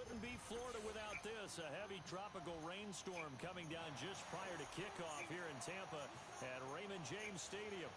Wouldn't be Florida without this. A heavy tropical rainstorm coming down just prior to kickoff here in Tampa at Raymond James Stadium.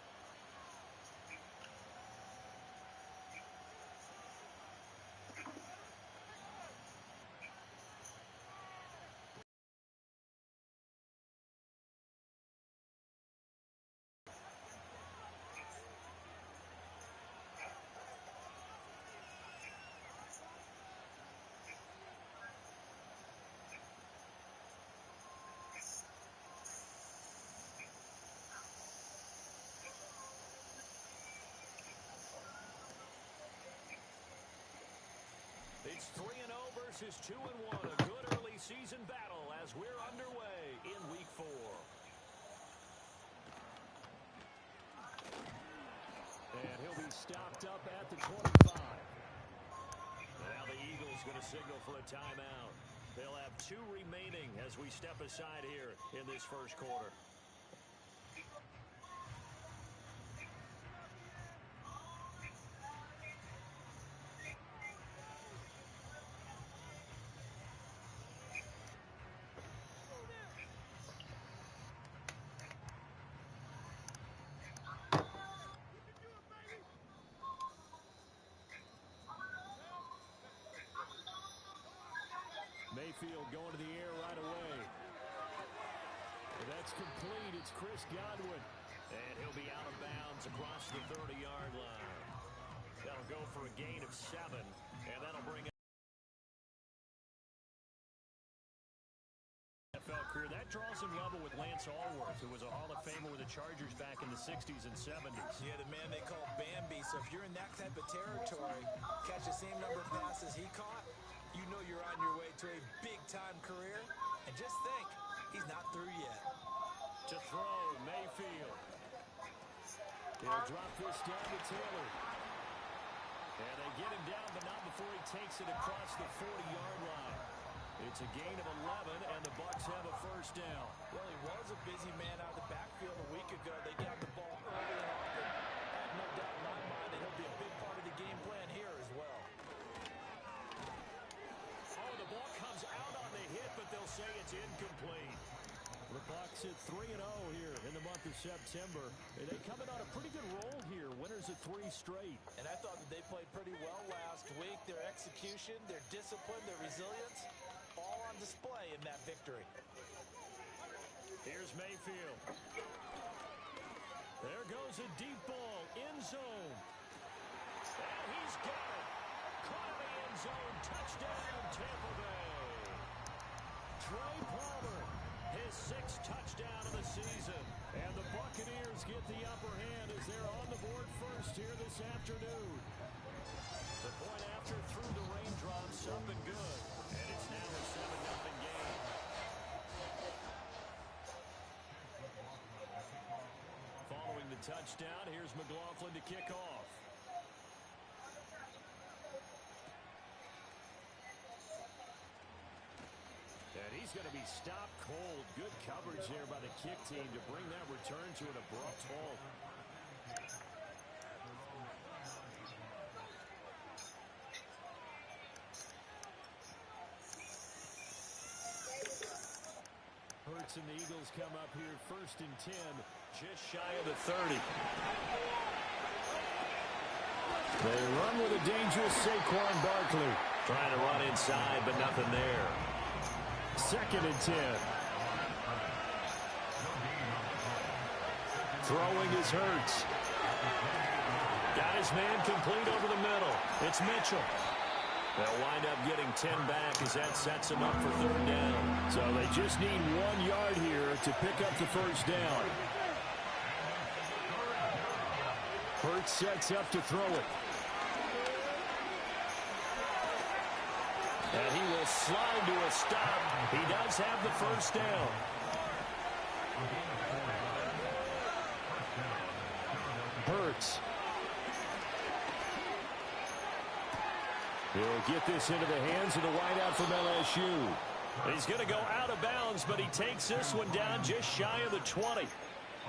It's 3-0 versus 2-1. A good early season battle as we're underway in Week 4. And he'll be stopped up at the 25. Now the Eagles going to signal for a timeout. They'll have 2 remaining as we step aside here in this first quarter. Mayfield going to the air right away. That's complete. It's Chris Godwin. And he'll be out of bounds across the 30-yard line. That'll go for a gain of 7. And that'll bring NFL career. That draws him level with Lance Allworth, who was a Hall of Famer with the Chargers back in the 60s and 70s. Yeah, the man they call Bambi. So if you're in that type of territory, catch the same number of passes he caught, you know you're on your way to a big-time career. And just think, he's not through yet. To throw, Mayfield. He'll drop this down to Taylor. And they get him down, but not before he takes it across the 40-yard line. It's a gain of 11, and the Bucs have a first down. Well, he was a busy man out of the backfield a week ago. They got the ball early and often. I have no doubt in my mind that he'll be a big part of the game plan here as well. Oh, the ball comes out on the hit, but they'll say it's incomplete. The Bucs at 3-0 here in the month of September. And they coming on a pretty good roll here. Winners of 3 straight. And I thought that they played pretty well last week. Their execution, their discipline, their resilience, all on display in that victory. Here's Mayfield. There goes a deep ball. End zone. And he's got it. Caught in the end zone. Touchdown, Tampa Bay. Trey Palmer. His 6th touchdown of the season. And the Buccaneers get the upper hand as they're on the board first here this afternoon. The point after through the raindrops up and good. And it's now a 7-0 game. Following the touchdown, here's McLaughlin to kick off. And he's going to be stopped cold. Good coverage there by the kick team to bring that return to an abrupt halt. Hurts and the Eagles come up here 1st and 10, just shy of the 30. They run with a dangerous Saquon Barkley. Trying to run inside, but nothing there. 2nd and 10. Throwing is Hurts. Got his man complete over the middle. It's Mitchell. They'll wind up getting 10 back as that sets them up for 3rd down. So they just need 1 yard here to pick up the first down. Hurts sets up to throw it. And he will slide to a stop. He does have the first down. Hurts. He'll get this into the hands of the wideout from LSU. He's going to go out of bounds, but he takes this one down just shy of the 20.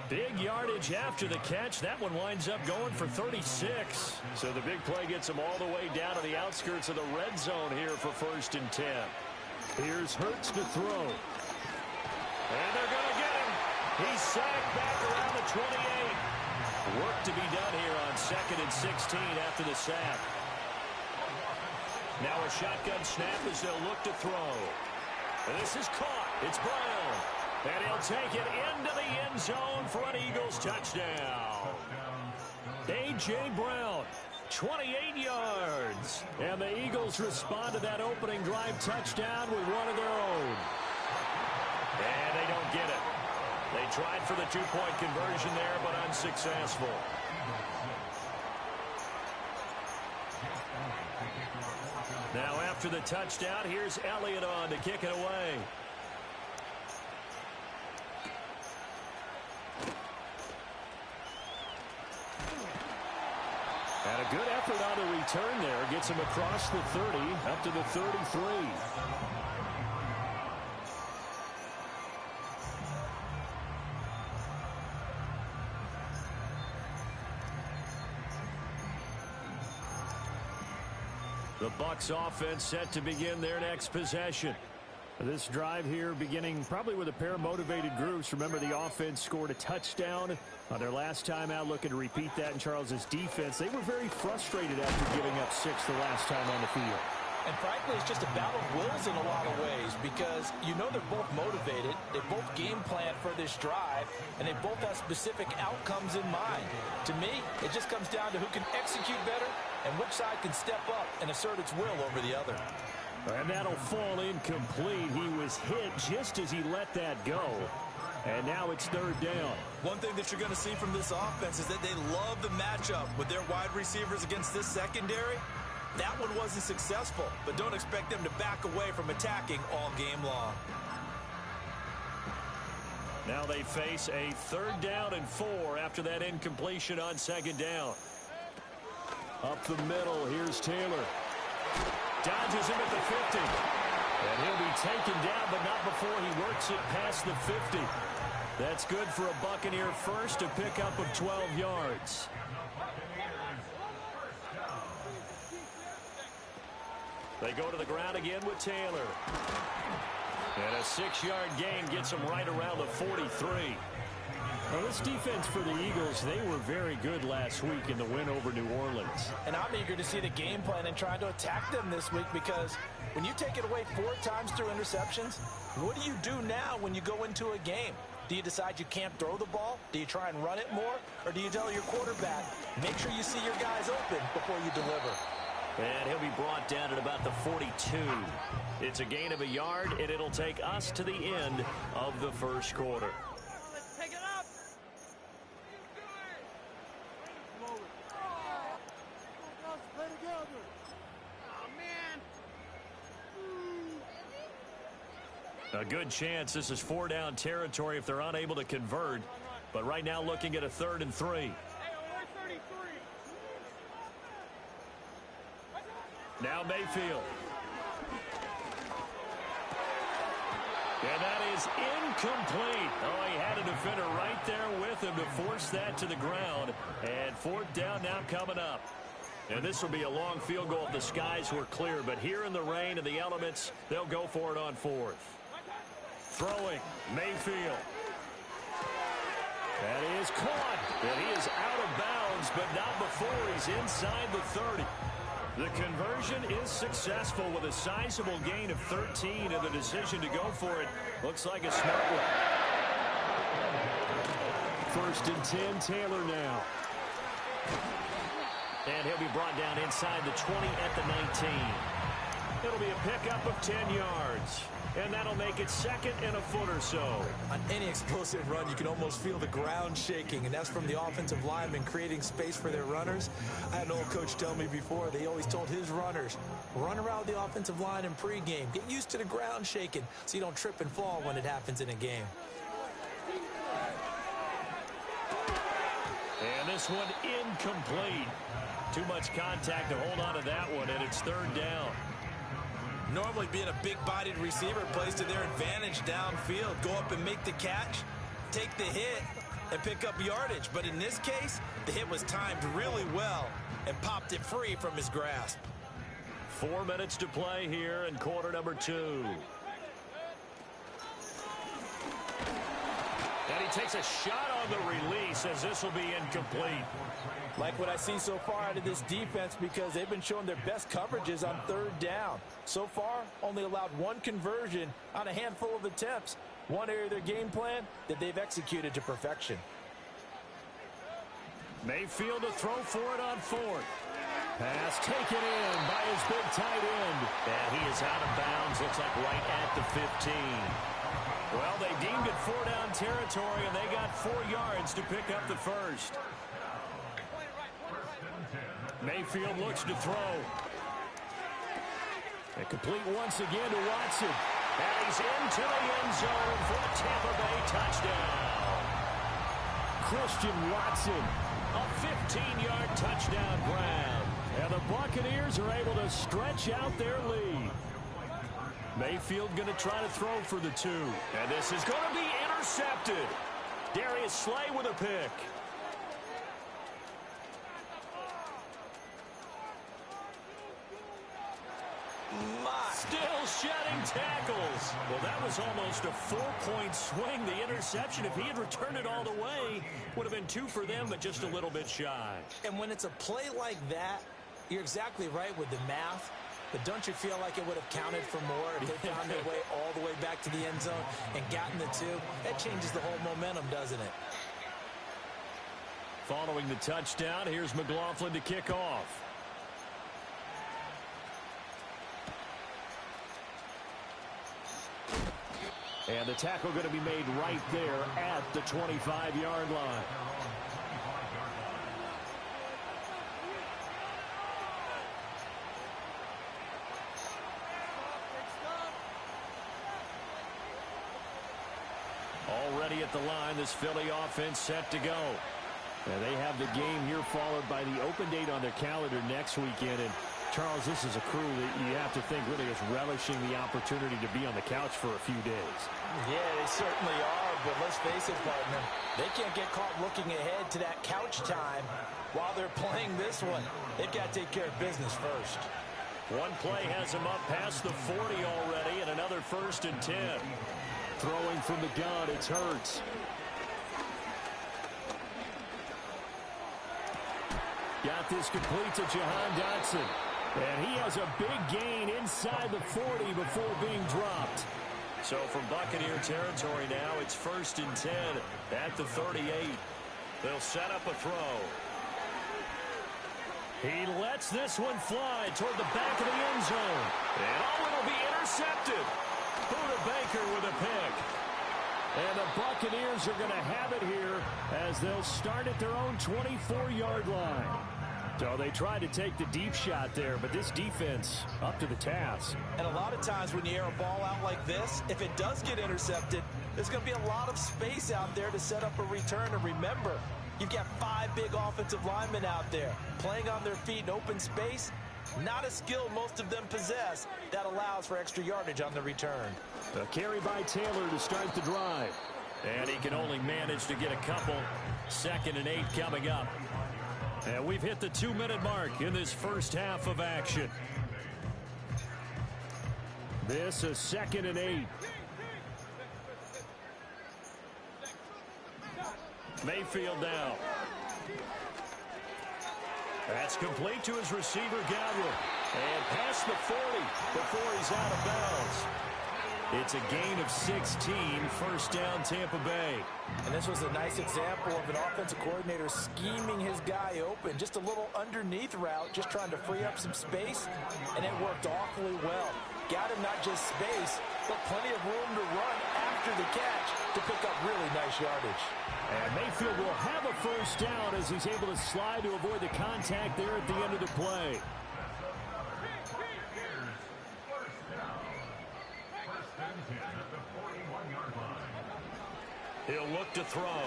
Big yardage after the catch. That one winds up going for 36. So the big play gets him all the way down to the outskirts of the red zone here for 1st and 10. Here's Hurts to throw. And they're going to get him. He's sacked back around the 28. Work to be done here on 2nd and 16 after the sack. Now a shotgun snap as they'll look to throw. And this is caught. It's Brown. And he'll take it into the end zone for an Eagles touchdown. A.J. Brown, 28 yards. And the Eagles respond to that opening drive touchdown with one of their own. And they don't get it. They tried for the two-point conversion there, but unsuccessful. Now after the touchdown, here's Elliott on to kick it away. And a good effort on the return there. Gets him across the 30, up to the 33. The Bucs offense set to begin their next possession. This drive here beginning probably with a pair of motivated groups. Remember, the offense scored a touchdown on their last time out. Looking to repeat that in Charles's defense. They were very frustrated after giving up 6 the last time on the field. And frankly, it's just a battle of wills in a lot of ways because you know they're both motivated. They both game plan for this drive, and they both have specific outcomes in mind. To me, it just comes down to who can execute better and which side can step up and assert its will over the other. And that'll fall incomplete. He was hit just as he let that go. And now it's 3rd down. One thing that you're going to see from this offense is that they love the matchup with their wide receivers against this secondary. That one wasn't successful, but don't expect them to back away from attacking all game long. Now they face a 3rd down and 4 after that incompletion on 2nd down. Up the middle, here's Taylor. Dodges him at the 50. And he'll be taken down, but not before he works it past the 50. That's good for a Buccaneer first, a pickup of 12 yards. They go to the ground again with Taylor. And a 6-yard gain gets him right around the 43. Well, this defense for the Eagles, they were very good last week in the win over New Orleans. And I'm eager to see the game plan and trying to attack them this week because when you take it away 4 times through interceptions, what do you do now when you go into a game? Do you decide you can't throw the ball? Do you try and run it more? Or do you tell your quarterback, make sure you see your guys open before you deliver? And he'll be brought down at about the 42. It's a gain of a yard, and it'll take us to the end of the first quarter. Let's pick it up. Play together. Oh, man. A good chance this is 4-down territory if they're unable to convert. But right now looking at a 3rd and 3. Now Mayfield. And that is incomplete. Oh, he had a defender right there with him to force that to the ground. And 4th down now coming up. And this will be a long field goal if the skies were clear. But here in the rain and the elements, they'll go for it on 4th. Throwing, Mayfield. That is caught. And he is out of bounds, but not before he's inside the 30. The conversion is successful with a sizable gain of 13, and the decision to go for it looks like a smart one. 1st and 10, Taylor now. And he'll be brought down inside the 20 at the 19. It'll be a pickup of 10 yards. And that'll make it 2nd and a foot or so. On any explosive run, you can almost feel the ground shaking, and that's from the offensive linemen creating space for their runners. I had an old coach tell me before, they always told his runners, run around the offensive line in pregame. Get used to the ground shaking so you don't trip and fall when it happens in a game. And this one incomplete. Too much contact to hold on to that one, and it's 3rd down. Normally being a big-bodied receiver plays to their advantage downfield. Go up and make the catch. take the hit and pick up yardage. But in this case, the hit was timed really well and popped it free from his grasp. 4 minutes to play here in quarter number 2. And he takes a shot on the release as this will be incomplete. Like what I see so far out of this defense because they've been showing their best coverages on 3rd down. So far, only allowed 1 conversion on a handful of attempts. One area of their game plan that they've executed to perfection. Mayfield to throw for it on 4th. Pass taken in by his big tight end. And he is out of bounds, looks like right at the 15. Well, they deemed it 4-down territory, and they got 4 yards to pick up the first. Mayfield looks to throw. And complete once again to Watson. And he's into the end zone for a Tampa Bay touchdown. Christian Watson, a 15-yard touchdown grab. And the Buccaneers are able to stretch out their lead. Mayfield going to try to throw for the 2. And this is going to be intercepted. Darius Slay with a pick. Still shedding tackles. Well, that was almost a 4-point swing. The interception, if he had returned it all the way, would have been 2 for them, but just a little bit shy. And when it's a play like that, you're exactly right with the math. But don't you feel like it would have counted for more if they found their way all the way back to the end zone and gotten the 2? That changes the whole momentum, doesn't it? Following the touchdown, here's McLaughlin to kick off. And the tackle going to be made right there at the 25-yard line. Already at the line, this Philly offense set to go. And they have the game here followed by the open date on their calendar next weekend. And Charles, this is a crew that you have to think really is relishing the opportunity to be on the couch for a few days. Yeah, they certainly are, but let's face it, partner. They can't get caught looking ahead to that couch time while they're playing this one. They've got to take care of business first. One play has him up past the 40 already, and another 1st and 10. Throwing from the gun, it's Hurts. Got this complete to Jahan Dotson. And he has a big gain inside the 40 before being dropped. So from Buccaneer territory now, it's 1st and 10 at the 38. They'll set up a throw. He lets this one fly toward the back of the end zone. And it'll be intercepted. Buda Baker with a pick. And the Buccaneers are going to have it here as they'll start at their own 24-yard line. So they tried to take the deep shot there, but this defense up to the task. And a lot of times when you air a ball out like this, if it does get intercepted, there's going to be a lot of space out there to set up a return. And remember, you've got 5 big offensive linemen out there playing on their feet in open space. Not a skill most of them possess that allows for extra yardage on the return. A carry by Taylor to start the drive. And he can only manage to get a couple. 2nd and 8 coming up. And we've hit the 2-minute mark in this first half of action. This is 2nd and 8. Mayfield now. That's complete to his receiver, Godwin. And past the 40 before he's out of bounds. It's a gain of 16, 1st down Tampa Bay. And this was a nice example of an offensive coordinator scheming his guy open. Just a little underneath route, just trying to free up some space, and it worked awfully well. Got him not just space, but plenty of room to run after the catch to pick up really nice yardage. And Mayfield will have a 1st down as he's able to slide to avoid the contact there at the end of the play. He'll look to throw.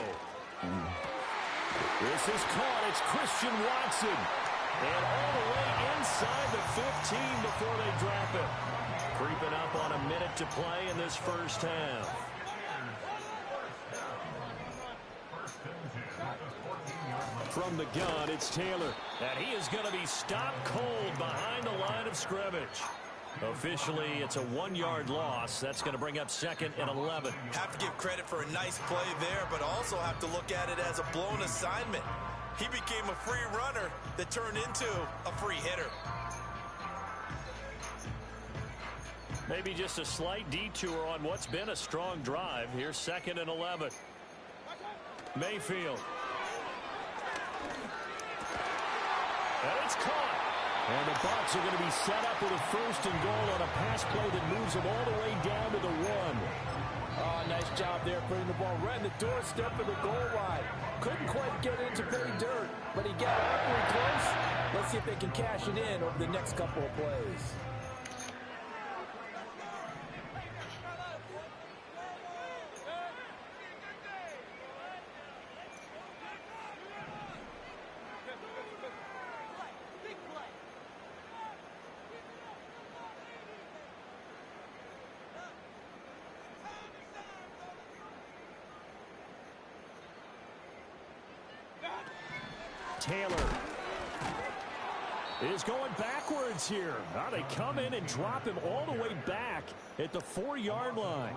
This is caught. It's Christian Watson. And all the way inside the 15 before they drop it. Creeping up on a minute to play in this first half. From the gun, it's Taylor. And he is going to be stopped cold behind the line of scrimmage. Officially, it's a 1-yard loss. That's going to bring up 2nd and 11. Have to give credit for a nice play there, but also have to look at it as a blown assignment. He became a free runner that turned into a free hitter. Maybe just a slight detour on what's been a strong drive. Here's 2nd and 11. Mayfield. And it's caught. And the Bucs are going to be set up with a 1st and goal on a pass play that moves them all the way down to the 1. Oh, nice job there putting the ball right in the doorstep of the goal line. Couldn't quite get into pay dirt, but he got awfully close. Let's see if they can cash it in over the next couple of plays. Taylor is going backwards here. Now they come in and drop him all the way back at the 4-yard line.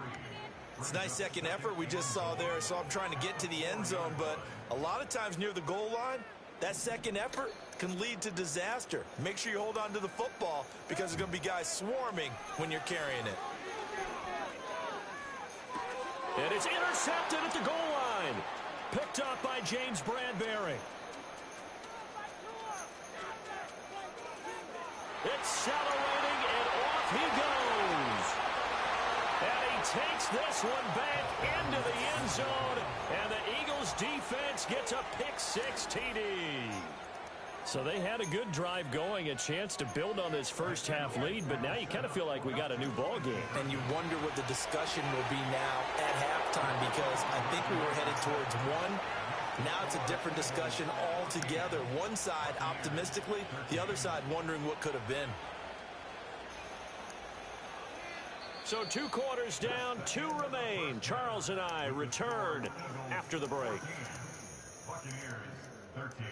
It's a nice second effort we just saw there, so I'm trying to get to the end zone, but a lot of times near the goal line, that second effort can lead to disaster. Make sure you hold on to the football because there's going to be guys swarming when you're carrying it. And it's intercepted at the goal line. Picked up by James Bradbury. Accelerating, and off he goes. And he takes this one back into the end zone, and the Eagles defense gets a pick-6 TD. So they had a good drive going, a chance to build on this first half lead, but now you kind of feel like we got a new ball game. And you wonder what the discussion will be now at halftime, because I think we were headed towards one. Now it's a different discussion altogether. One side optimistically, the other side wondering what could have been. So 2 quarters down, 2 remain. Charles and I return after the break. Buccaneers 13.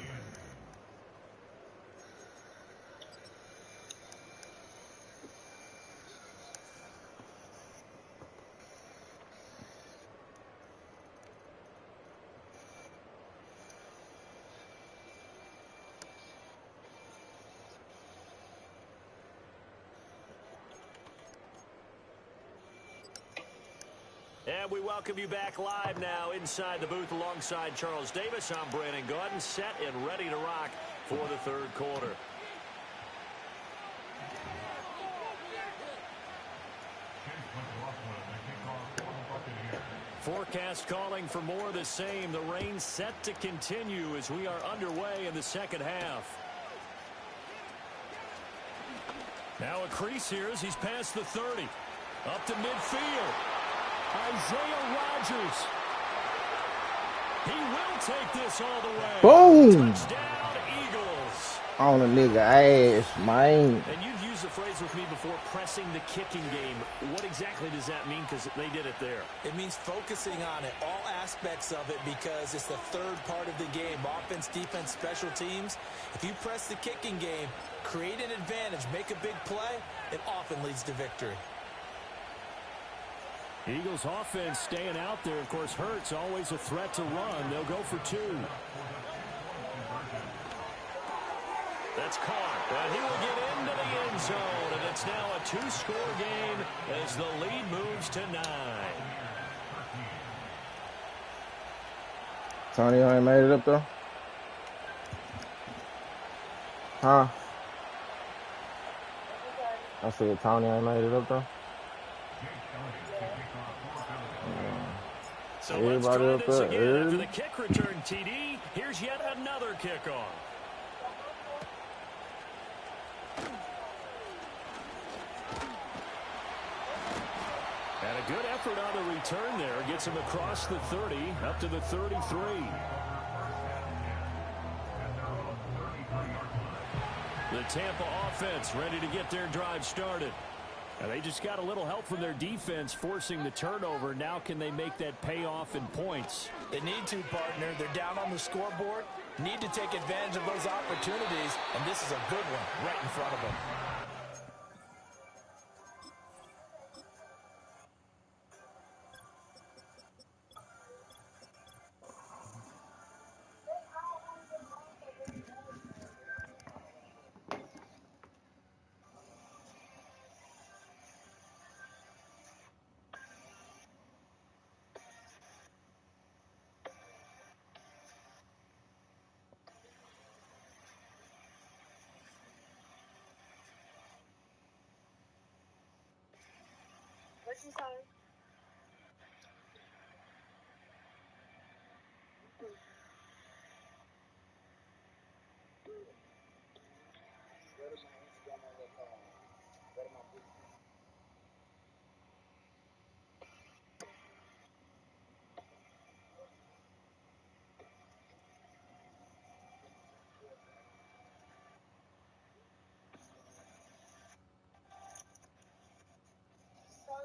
And we welcome you back live now inside the booth alongside Charles Davis. I'm Brandon Gaudin, set and ready to rock for the 3rd quarter. Forecast calling for more of the same. The rain set to continue as we are underway in the 2nd half. Now a crease here as he's past the 30. Up to midfield. Isaiah Rodgers. He will take this all the way. Boom! Touchdown, Eagles. On a nigga ass, man. And you've used the phrase with me before, pressing the kicking game. What exactly does that mean? Because they did it there. It means focusing on it, all aspects of it, because it's the 3rd part of the game. Offense, defense, special teams. If you press the kicking game, create an advantage, make a big play, it often leads to victory. Eagles offense staying out there. Of course, Hurts always a threat to run. They'll go for 2. That's caught. And he will get into the end zone. And it's now a 2-score game as the lead moves to 9. Tony ain't made it up though? Huh? I said Tony ain't made it up though? So let's try this again after the kick return, TD. Here's yet another kickoff. And a good effort on the return there. Gets him across the 30, up to the 33. The Tampa offense ready to get their drive started. And they just got a little help from their defense forcing the turnover. Now can they make that payoff in points? They need to, partner. They're down on the scoreboard. Need to take advantage of those opportunities, and this is a good one right in front of them. What'd you say?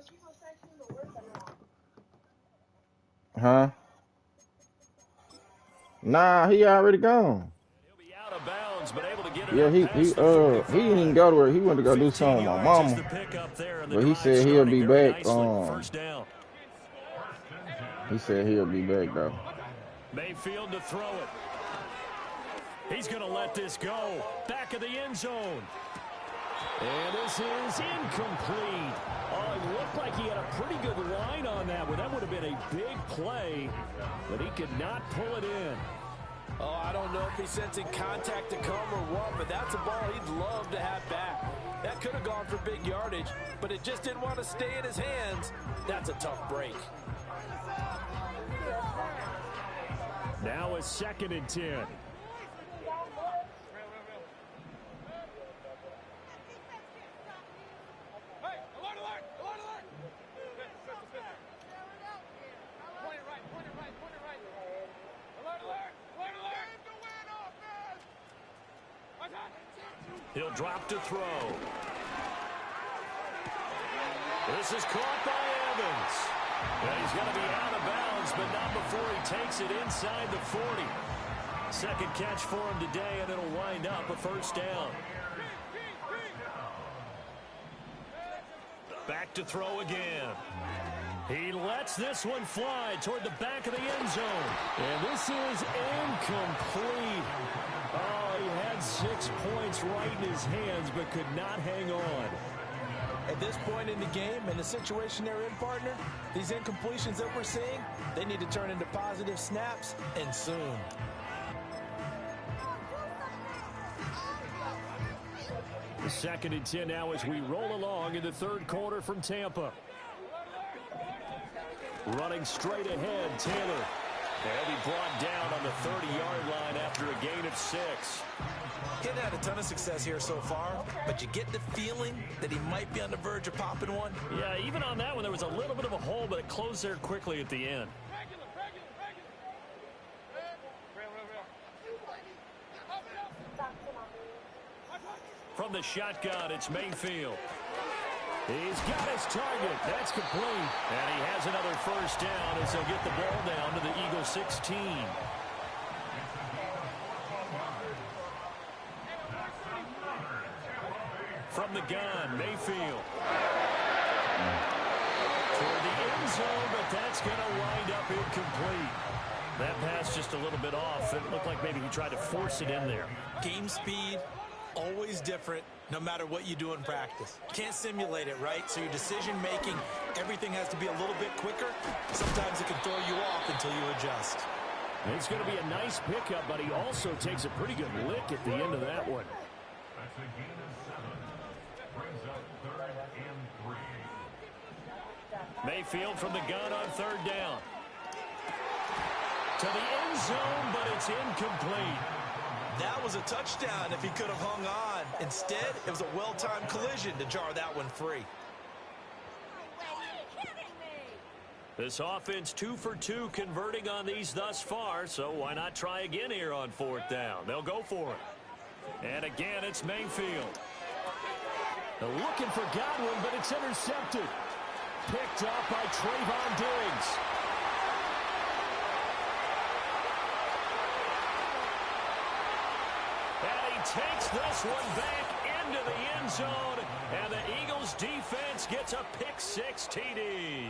You gonna text him to work or not? Huh? Nah, he already gone. He'll be out of bounds, but able to get it Yeah, up he past the 45. didn't even go to work. He went to go do 15 something with my yards is mama. the pickup there, and the But he drive said he'll starting be very back. nicely. First down. He said he'll be back though. Mayfield to throw it. He's going to let this go. Back of the end zone. And this is incomplete. Oh, it looked like he had a pretty good line on that one. That would have been a big play, but he could not pull it in. Oh, I don't know if he's sensing contact to come or what, but that's a ball he'd love to have back. That could have gone for big yardage, but it just didn't want to stay in his hands. That's a tough break. Now a 2nd and 10. He'll drop to throw. This is caught by Evans. And he's going to be out of bounds, but not before he takes it inside the 40. Second catch for him today, and it'll wind up a first down. Back to throw again. He lets this one fly toward the back of the end zone. And this is incomplete. Oh, he had 6 points right in his hands, but could not hang on. At this point in the game and the situation they're in, partner, these incompletions that we're seeing, they need to turn into positive snaps, and soon. The 2nd and 10 now as we roll along in the third quarter from Tampa. Running straight ahead, Taylor. They'll be brought down on the 30-yard line after a gain of 6. He hasn't had a ton of success here so far, but you get the feeling that he might be on the verge of popping one. Yeah, even on that one, there was a little bit of a hole, but it closed there quickly at the end. From the shotgun, it's Mayfield. He's got his target. That's complete. And he has another first down as they'll get the ball down to the Eagle 16. From the gun, Mayfield. Toward the end zone, but that's going to wind up incomplete. That pass just a little bit off. It looked like maybe he tried to force it in there. Game speed, always different, no matter what you do in practice. Can't simulate it, right? So your decision-making, everything has to be a little bit quicker. Sometimes it can throw you off until you adjust. It's going to be a nice pickup, but he also takes a pretty good lick at the end of that one. That's a gain of 7. Brings up 3rd and 3. Mayfield from the gun on 3rd down. To the end zone, but it's incomplete. That was a touchdown if he could have hung on. Instead, it was a well-timed collision to jar that one free. This offense 2 for 2 converting on these thus far, so why not try again here on 4th down? They'll go for it. And again, it's Mayfield. They're looking for Godwin, but it's intercepted. Picked up by Trayvon Diggs. And he takes this one back into the end zone, and the Eagles defense gets a pick-6 TD.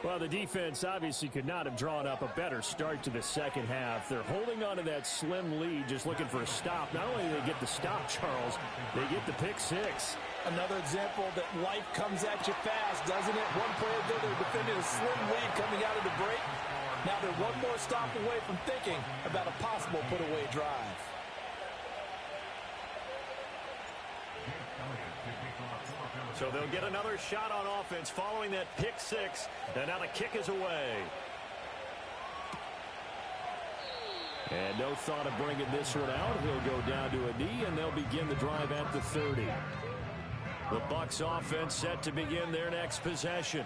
Well, the defense obviously could not have drawn up a better start to the second half. They're holding on to that slim lead, just looking for a stop. Not only do they get the stop, Charles, they get the pick-6. Another example that life comes at you fast, doesn't it? One play ago, they were defending a slim lead coming out of the break. Now they're one more stop away from thinking about a possible put-away drive. So they'll get another shot on offense following that pick-6, and now the kick is away. And no thought of bringing this one out. He'll go down to a knee, and they'll begin the drive at the 30. The Bucs offense set to begin their next possession.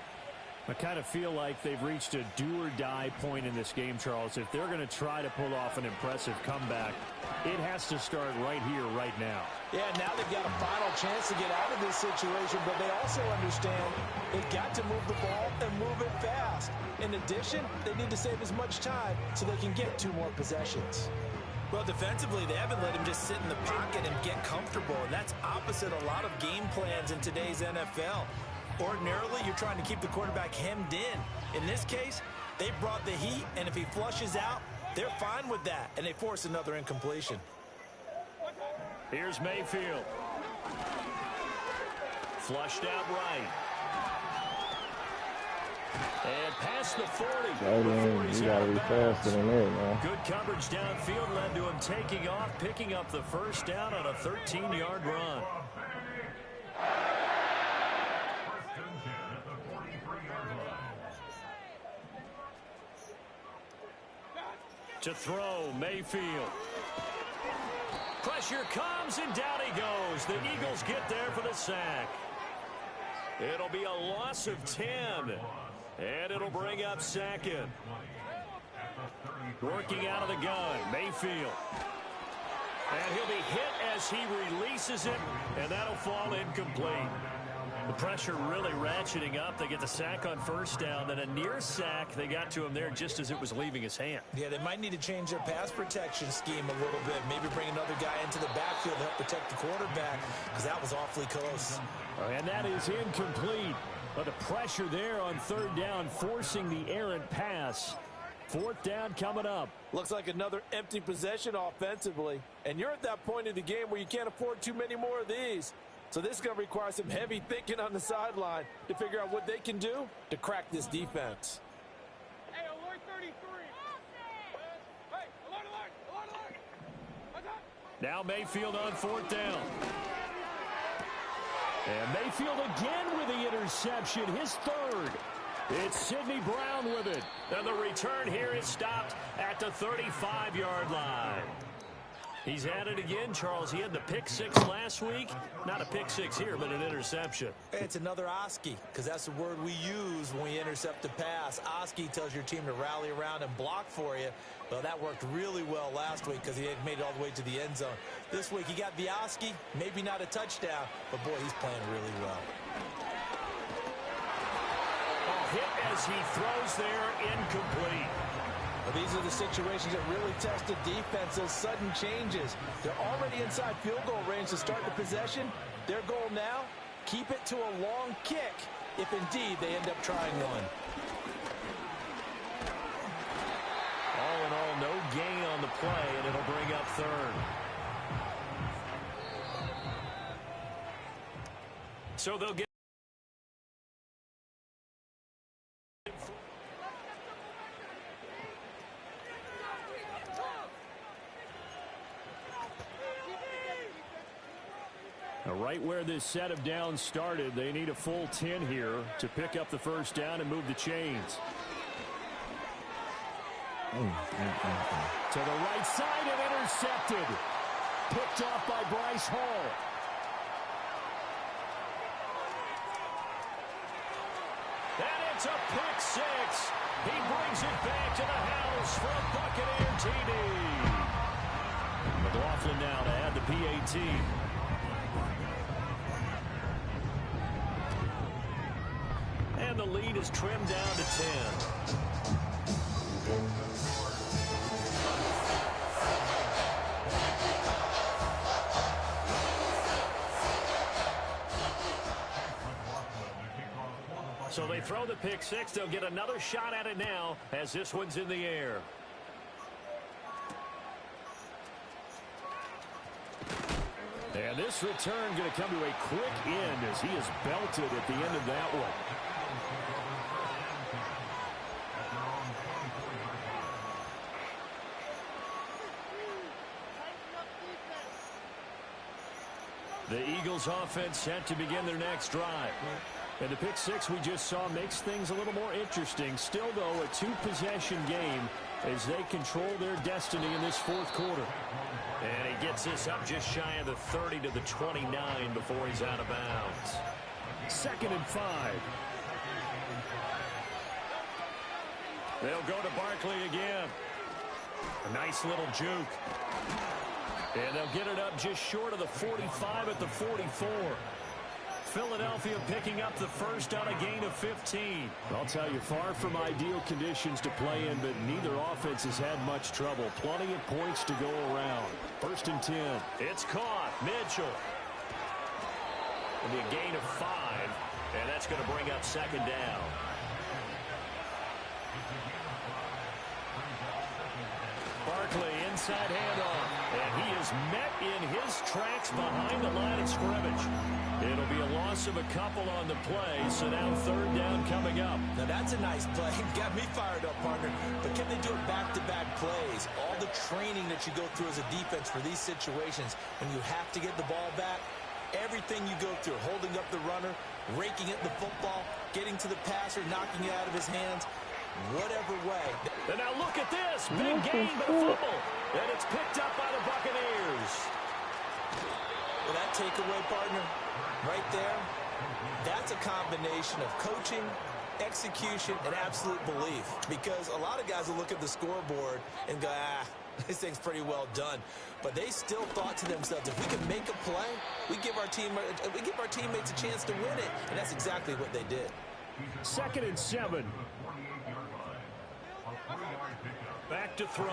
I kind of feel like they've reached a do-or-die point in this game, Charles. If they're going to try to pull off an impressive comeback, it has to start right here, right now. Yeah, now they've got a final chance to get out of this situation, but they also understand they've got to move the ball and move it fast. In addition, they need to save as much time so they can get 2 more possessions. Well, defensively, they haven't let him just sit in the pocket and get comfortable, and that's opposite a lot of game plans in today's NFL. Ordinarily, you're trying to keep the quarterback hemmed in. In this case, they brought the heat, and if he flushes out, they're fine with that, and they force another incompletion. Here's Mayfield. Flushed out right. And past the 40. You gotta be faster than that, man. Good coverage downfield led to him taking off, picking up the first down on a 13-yard run. To throw, Mayfield. Pressure comes, and down he goes. The Eagles get there for the sack. It'll be a loss of 10. And it'll bring up second. Working out of the gun, Mayfield. And he'll be hit as he releases it, and that'll fall incomplete. The pressure really ratcheting up. They get the sack on first down, then a near sack. They got to him there just as it was leaving his hand. Yeah, they might need to change their pass protection scheme a little bit. Maybe bring another guy into the backfield to help protect the quarterback, because that was awfully close. And that is incomplete. But the pressure there on third down, forcing the errant pass. Fourth down coming up. Looks like another empty possession offensively. And you're at that point in the game where you can't afford too many more of these. So this is going to require some heavy thinking on the sideline to figure out what they can do to crack this defense. Hey, alert 33. Hey, alert. Now Mayfield on fourth down. And Mayfield again with the interception, his third. It's Sidney Brown with it. And the return here is stopped at the 35-yard line. He's at it again, Charles. He had the pick-6 last week. Not a pick-6 here, but an interception. It's another Oski, because that's the word we use when we intercept a pass. Oski tells your team to rally around and block for you. Well, that worked really well last week because he had made it all the way to the end zone. This week, he got the Oski, maybe not a touchdown, but, boy, he's playing really well. Hit as he throws there, incomplete. Well, these are the situations that really test the defense, those sudden changes. They're already inside field goal range to start the possession. Their goal now, keep it to a long kick, if indeed they end up trying one. All in all, no gain on the play, and it'll bring up third. So they'll get right where this set of downs started. They need a full 10 here to pick up the first down and move the chains. To the right side and intercepted. Picked off by Bryce Hall. And it's a pick-6. He brings it back to the house for a Buccaneer TD. McLaughlin now to add the PAT. And the lead is trimmed down to 10. So they throw the pick six. They'll get another shot at it now as this one's in the air. And this return going to come to a quick end as he is belted at the end of that one. The Eagles offense set to begin their next drive. And the pick six we just saw makes things a little more interesting. Still, though, a two-possession game as they control their destiny in this fourth quarter. And he gets this up just shy of the 30 to the 29 before he's out of bounds. 2nd and 5. They'll go to Barkley again. A nice little juke. And they'll get it up just short of the 45 at the 44. Philadelphia picking up the first on a gain of 15. I'll tell you, far from ideal conditions to play in, but neither offense has had much trouble. Plenty of points to go around. 1st and 10. It's caught. Mitchell. It'll be a gain of 5, and that's going to bring up 2nd down. Barkley inside handoff, and he is met in his tracks behind the line of scrimmage. It'll be a loss of a couple on the play, so now 3rd down coming up. Now that's a nice play. Got me fired up, partner. But can they do it back-to-back plays? All the training that you go through as a defense for these situations, when you have to get the ball back, everything you go through, holding up the runner, raking at the football, getting to the passer, knocking it out of his hands, whatever way. And now look at this. Big game, but a fumble. And it's picked up by the Buccaneers. Well, that takeaway, partner, right there, that's a combination of coaching, execution, and absolute belief. Because a lot of guys will look at the scoreboard and go, this thing's pretty well done. But they still thought to themselves, if we can make a play, we give our teammates a chance to win it. And that's exactly what they did. 2nd and 7. Back to throw.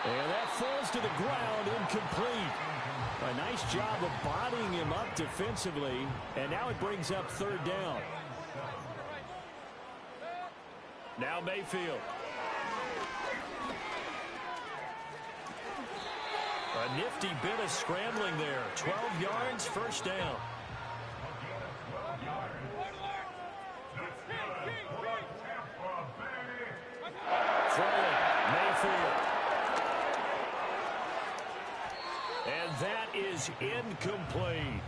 And that falls to the ground, incomplete. A nice job of bodying him up defensively, and now it brings up 3rd down. Now Mayfield. A nifty bit of scrambling there. 12 yards, 1st down. Throwing, Mayfield. And that is incomplete.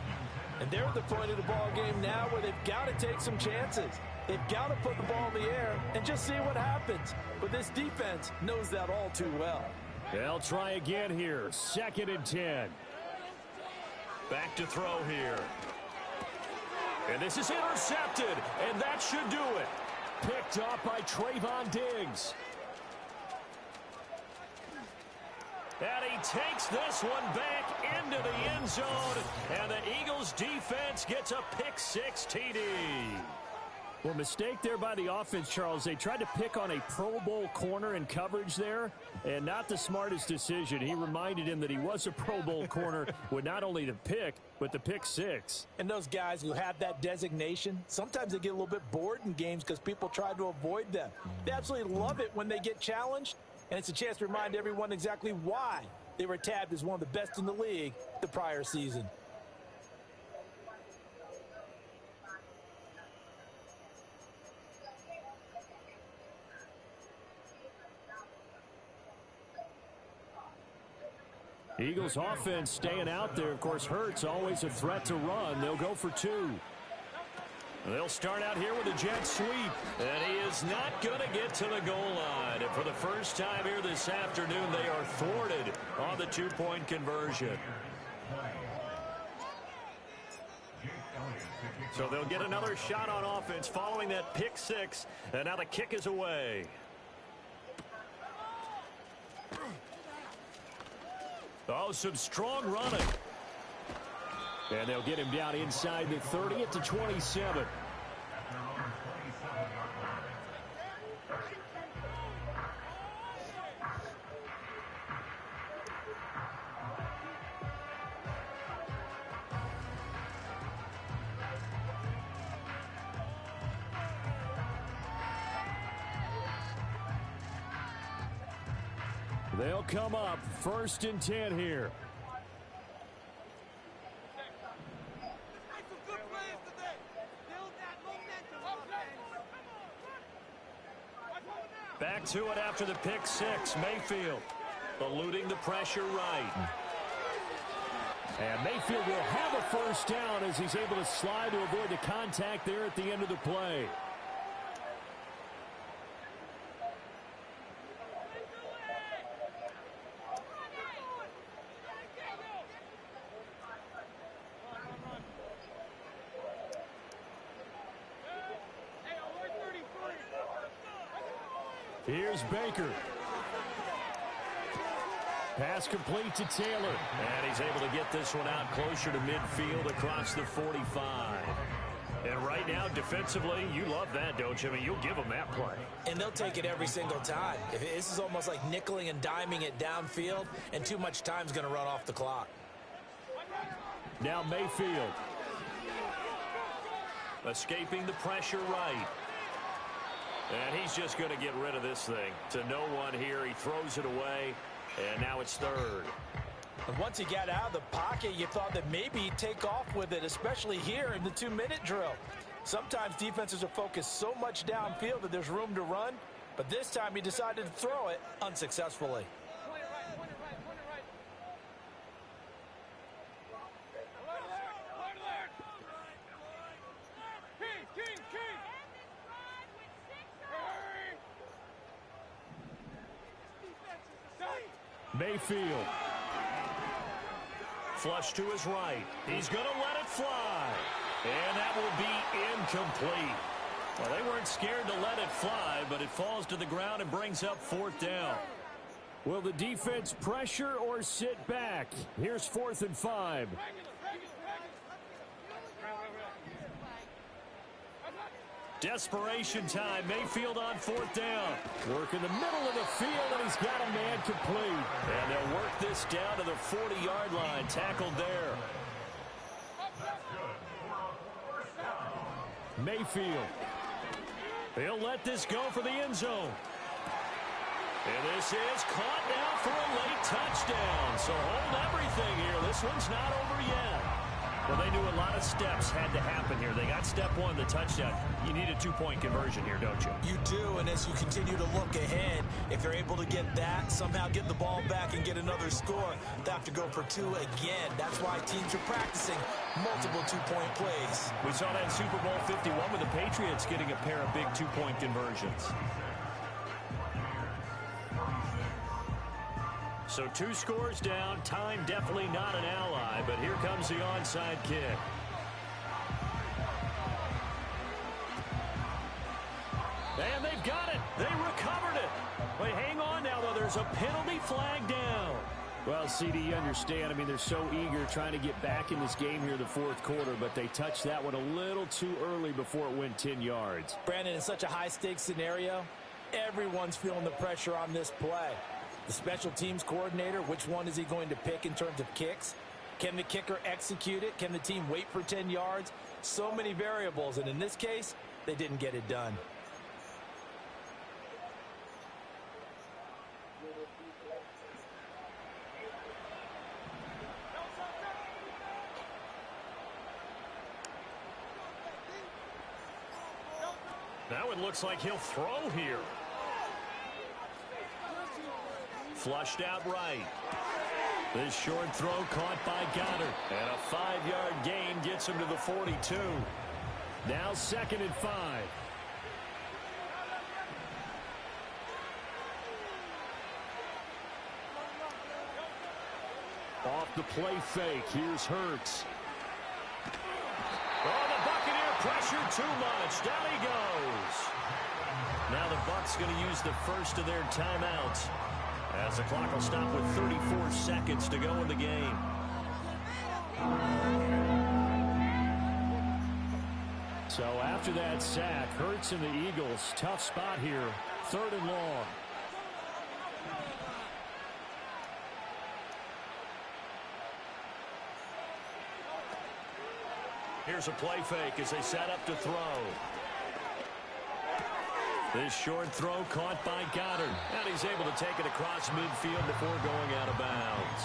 And they're at the point of the ball game now where they've got to take some chances. They've got to put the ball in the air and just see what happens. But this defense knows that all too well. They'll try again here. 2nd and 10. Back to throw here. And this is intercepted, and that should do it. Picked off by Trayvon Diggs. And he takes this one back into the end zone, and the Eagles defense gets a pick six TD. Well, mistake there by the offense, Charles. They tried to pick on a Pro Bowl corner in coverage there, and not the smartest decision. He reminded him that he was a Pro Bowl corner with not only the pick, but the pick six. And those guys who have that designation, sometimes they get a little bit bored in games because people try to avoid them. They absolutely love it when they get challenged, and it's a chance to remind everyone exactly why they were tabbed as one of the best in the league the prior season. Eagles offense staying out there. Of course, Hurts always a threat to run. They'll go for two. They'll start out here with a jet sweep. And he is not going to get to the goal line. And for the first time here this afternoon, they are thwarted on the two-point conversion. So they'll get another shot on offense following that pick six. And now the kick is away. Oh, some strong running. And they'll get him down inside the 30 at the 27. They'll come up 1st and 10 here. Back to it after the pick six. Mayfield eluding the pressure right. And Mayfield will have a first down as he's able to slide to avoid the contact there at the end of the play. Here's Baker. Pass complete to Taylor. And he's able to get this one out closer to midfield across the 45. And right now, defensively, you love that, don't you? I mean, you'll give them that play. And they'll take it every single time. This is almost like nickeling and diming it downfield, and too much time's going to run off the clock. Now Mayfield. Escaping the pressure right. And he's just going to get rid of this thing. To no one here. He throws it away. And now it's 3rd. And once he got out of the pocket, you thought that maybe he'd take off with it, especially here in the 2-minute drill. Sometimes defenses are focused so much downfield that there's room to run. But this time he decided to throw it unsuccessfully. Mayfield. Flush to his right. He's going to let it fly. And that will be incomplete. Well, they weren't scared to let it fly, but it falls to the ground and brings up 4th down. Will the defense pressure or sit back? Here's 4th and 5. Desperation time. Mayfield on 4th down. Work in the middle of the field, and he's got a man complete. And they'll work this down to the 40-yard line. Tackled there. Mayfield. He'll let this go for the end zone. And this is caught now for a late touchdown. So hold everything here. This one's not over yet. Well, they knew a lot of steps had to happen here. They got step 1, the touchdown. You need a 2-point conversion here, don't you? You do, and as you continue to look ahead, if they're able to get that, somehow get the ball back and get another score, they have to go for 2 again. That's why teams are practicing multiple 2-point plays. We saw that Super Bowl 51 with the Patriots getting a pair of big 2-point conversions. So 2 scores down. Time definitely not an ally, but here comes the onside kick. And they've got it. They recovered it. Wait, hang on now, though. There's a penalty flag down. Well, CD, you understand. I mean, they're so eager trying to get back in this game here in the 4th quarter, but they touched that one a little too early before it went 10 yards. Brandon, in such a high-stakes scenario, everyone's feeling the pressure on this play. The special teams coordinator, which one is he going to pick in terms of kicks? Can the kicker execute it? Can the team wait for 10 yards? So many variables, and in this case, they didn't get it done. Now it looks like he'll throw here. Flushed out right. This short throw caught by Goddard. And a 5-yard gain gets him to the 42. Now 2nd and 5. Off the play fake. Here's Hurts. Oh, the Buccaneer pressure too much. Down he goes. Now the Bucs going to use the first of their timeouts, as the clock will stop with 34 seconds to go in the game. So after that sack, Hurts and the Eagles, tough spot here, 3rd and long. Here's a play fake as they set up to throw. This short throw caught by Goddard. And he's able to take it across midfield before going out of bounds.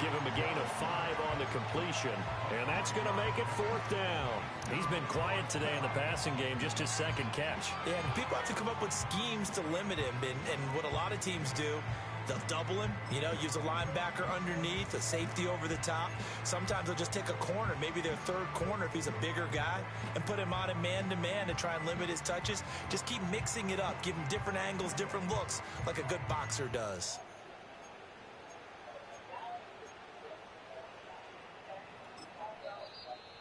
Give him a gain of 5 on the completion. And that's going to make it 4th down. He's been quiet today in the passing game, just his 2nd catch. Yeah, and people have to come up with schemes to limit him. And what a lot of teams do, they'll double him, use a linebacker underneath, a safety over the top. Sometimes they'll just take a corner, maybe their 3rd corner if he's a bigger guy, and put him on a man-to-man to try and limit his touches. Just keep mixing it up, give him different angles, different looks, like a good boxer does.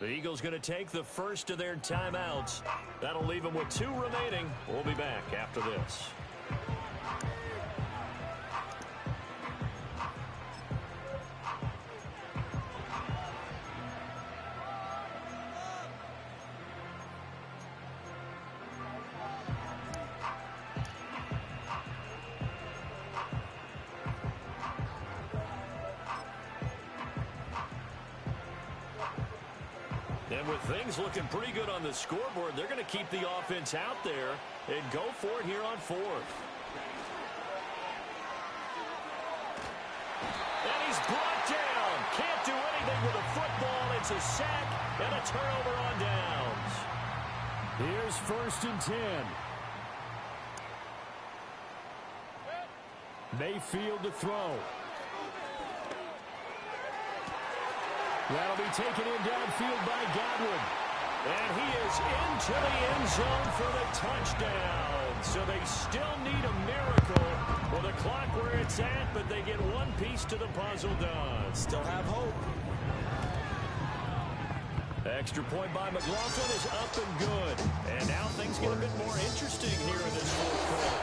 The Eagles going to take the first of their timeouts. That'll leave them with 2 remaining. We'll be back after this. And with things looking pretty good on the scoreboard, they're going to keep the offense out there and go for it here on 4th. And he's brought down. Can't do anything with a football. It's a sack and a turnover on downs. Here's 1st and 10. Mayfield to throw. That'll be taken in downfield by Godwin. And he is into the end zone for the touchdown. So they still need a miracle with the clock where it's at, but they get one piece to the puzzle done. Still have hope. Extra point by McLaughlin is up and good. And now things get a bit more interesting here in this 4th quarter.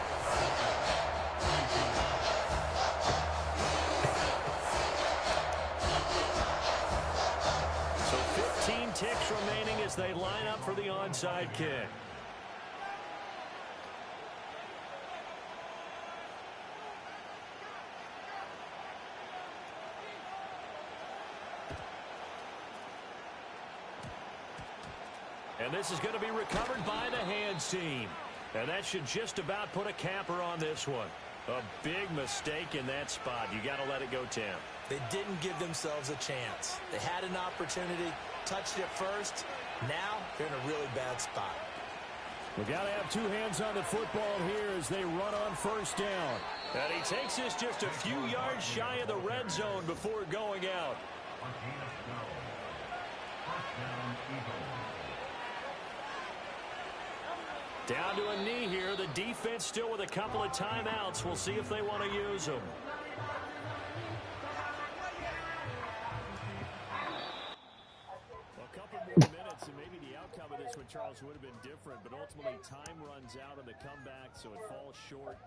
So 15 ticks remaining as they line up for the onside kick. And this is going to be recovered by the hands team. And that should just about put a capper on this one. A big mistake in that spot. You got to let it go, Tim. They didn't give themselves a chance. They had an opportunity, touched it first. Now they're in a really bad spot. We got to have 2 hands on the football here as they run on 1st down. And he takes this just a few yards shy of the red zone before going out. Down to a knee here. The defense still with a couple of timeouts. We'll see if they want to use them. A couple more minutes and maybe the outcome of this one, Charles, would have been different. But ultimately time runs out on the comeback, so it falls short.